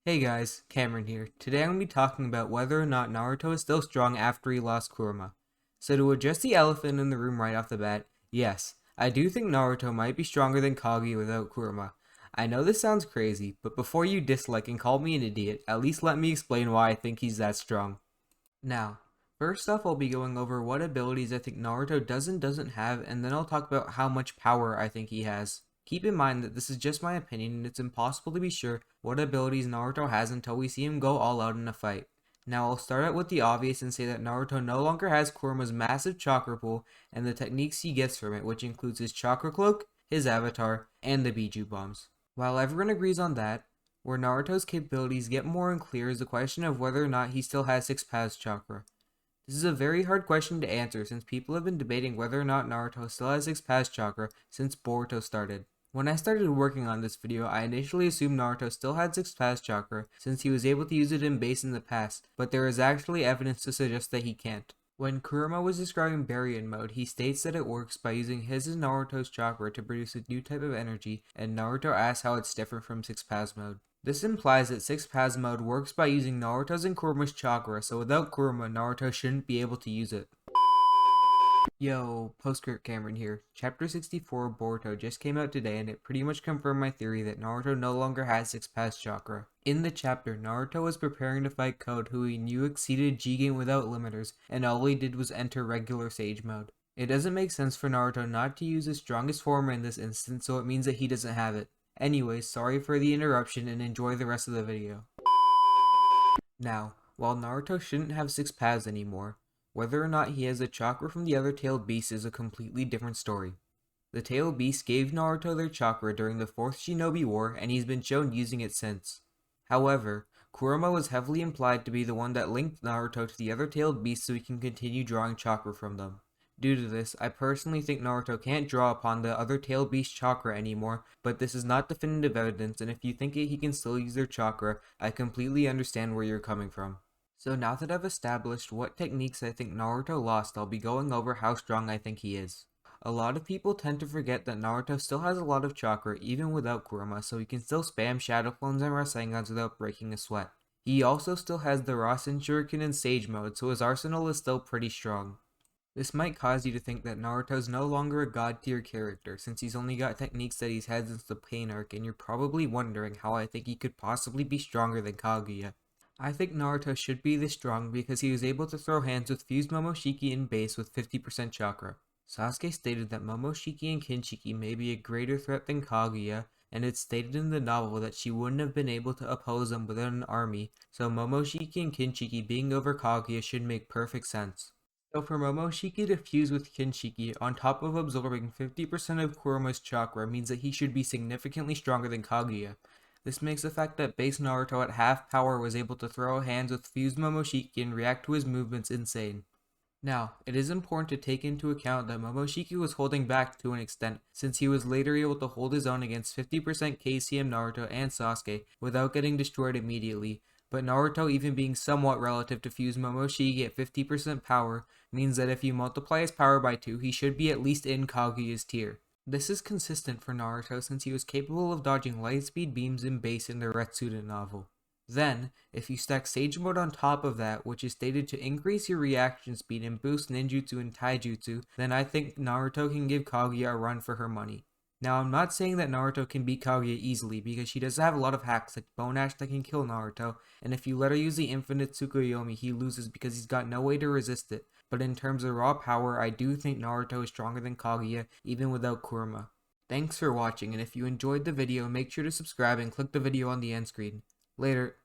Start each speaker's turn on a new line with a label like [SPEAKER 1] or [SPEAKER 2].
[SPEAKER 1] Hey guys, Cameron here. Today I'm going to be talking about whether or not Naruto is still strong after he lost Kurama. So to address the elephant in the room right off the bat, yes, I do think Naruto might be stronger than Kaguya without Kurama. I know this sounds crazy, but before you dislike and call me an idiot, at least let me explain why I think he's that strong. Now, first off I'll be going over what abilities I think Naruto doesn't have, and then I'll talk about how much power I think he has. Keep in mind that this is just my opinion and it's impossible to be sure what abilities Naruto has until we see him go all out in a fight. Now I'll start out with the obvious and say that Naruto no longer has Kurama's massive chakra pool and the techniques he gets from it, which includes his chakra cloak, his avatar, and the Biju bombs. While everyone agrees on that, where Naruto's capabilities get more unclear is the question of whether or not he still has 6 paths chakra. This is a very hard question to answer since people have been debating whether or not Naruto still has 6 paths chakra since Boruto started. When I started working on this video, I initially assumed Naruto still had 6 paths chakra since he was able to use it in base in the past, but there is actually evidence to suggest that he can't. When Kurama was describing Baryon Mode, he states that it works by using his and Naruto's chakra to produce a new type of energy, and Naruto asks how it's different from 6 paths mode. This implies that 6 paths mode works by using Naruto's and Kurama's chakra, so without Kurama, Naruto shouldn't be able to use it. Yo, Postscript Cameron here. Chapter 64 of Boruto just came out today and it pretty much confirmed my theory that Naruto no longer has 6 paths chakra. In the chapter, Naruto was preparing to fight Code, who he knew exceeded Jigen without limiters, and all he did was enter regular Sage mode. It doesn't make sense for Naruto not to use his strongest form in this instance, so it means that he doesn't have it. Anyways, sorry for the interruption and enjoy the rest of the video. Now, while Naruto shouldn't have 6 paths anymore, whether or not he has a chakra from the other tailed beasts is a completely different story. The tailed beasts gave Naruto their chakra during the 4th Shinobi War and he's been shown using it since. However, Kurama was heavily implied to be the one that linked Naruto to the other tailed beasts so he can continue drawing chakra from them. Due to this, I personally think Naruto can't draw upon the other tailed beast chakra anymore, but this is not definitive evidence, and if you think he can still use their chakra, I completely understand where you're coming from. So now that I've established what techniques I think Naruto lost, I'll be going over how strong I think he is. A lot of people tend to forget that Naruto still has a lot of chakra even without Kurama, so he can still spam Shadow Clones and Rasengans without breaking a sweat. He also still has the Rasen Shuriken and Sage mode, so his arsenal is still pretty strong. This might cause you to think that Naruto's no longer a god tier character, since he's only got techniques that he's had since the Pain arc, and you're probably wondering how I think he could possibly be stronger than Kaguya. I think Naruto should be this strong because he was able to throw hands with fused Momoshiki in base with 50% chakra. Sasuke stated that Momoshiki and Kinshiki may be a greater threat than Kaguya, and it's stated in the novel that she wouldn't have been able to oppose them without an army, so Momoshiki and Kinshiki being over Kaguya should make perfect sense. So for Momoshiki to fuse with Kinshiki on top of absorbing 50% of Kurama's chakra means that he should be significantly stronger than Kaguya. This makes the fact that base Naruto at half power was able to throw hands with fused Momoshiki and react to his movements insane. Now, it is important to take into account that Momoshiki was holding back to an extent, since he was later able to hold his own against 50% KCM Naruto and Sasuke without getting destroyed immediately, but Naruto even being somewhat relative to fuse Momoshiki at 50% power means that if you multiply his power by 2, he should be at least in Kaguya's tier. This is consistent for Naruto since he was capable of dodging lightspeed beams in base in the Retsuda novel. Then, if you stack Sage Mode on top of that, which is stated to increase your reaction speed and boost ninjutsu and taijutsu, then I think Naruto can give Kaguya a run for her money. Now, I'm not saying that Naruto can beat Kaguya easily, because she does have a lot of hacks like Bone Ash that can kill Naruto, and if you let her use the infinite Tsukuyomi, he loses because he's got no way to resist it. But in terms of raw power, I do think Naruto is stronger than Kaguya, even without Kurama. Thanks for watching, and if you enjoyed the video, make sure to subscribe and click the video on the end screen. Later.